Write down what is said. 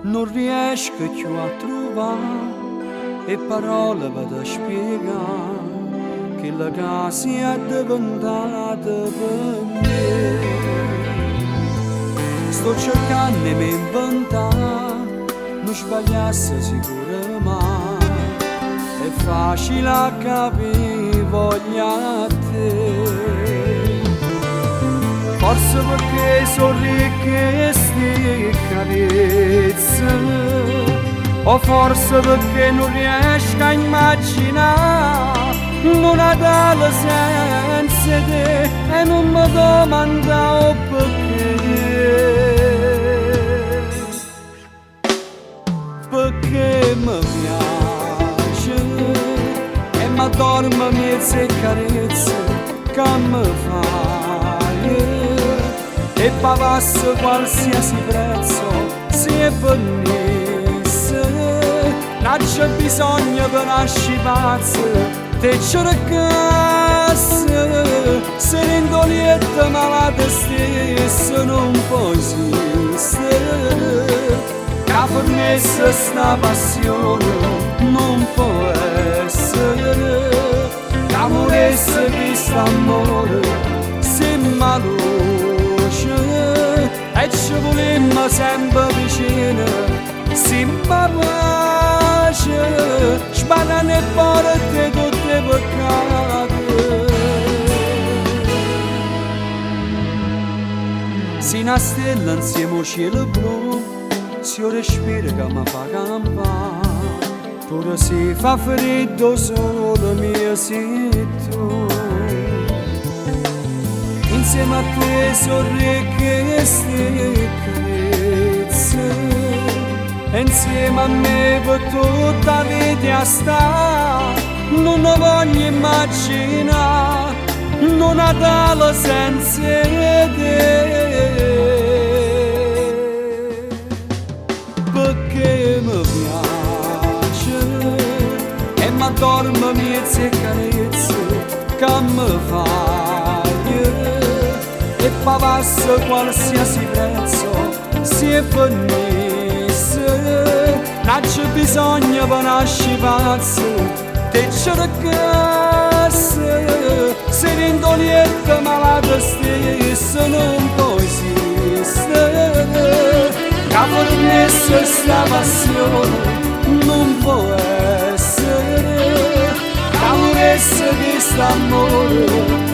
non riesco più a trovare e parole vado a spiegare che la casa è diventata per me. Sto cercando di inventare, non sbagliasse sicuro mai, è facile a capire voglia a te. Forse perché sono ricche sti carezze, o forse perché non riesco a immaginare non ha dato senza te e non mi domanda perché mi piace e mi dormo mezze carezze che mi fai e pagasse qualsiasi prezzo se venisse, non c'è bisogno per nascere pazzo te cercasse, se l'indolietta malata stessa non può esistere, che per me sta passione non può essere, che moresse questo amore se maluce e ci volemmo sempre vicino, se mi pace, sbarrano e porte tutte peccate. Si una stella insieme al cielo blu, si respira che mi fa campare, pure si fa freddo solo mio sei tu. Insieme a te sorregge queste carezze, insieme a me per tutta la vita sta, non lo voglio immaginare, non Natale senza te, perché mi piace e mi dormo mezze carezze che mi fai e pagasse qualsiasi prezzo se venisse, non c'è bisogno per nascere pazzo te cercasse, se l'indolietta malata stessa non può esistere, che per me sta passione non può essere, che moresse questo amore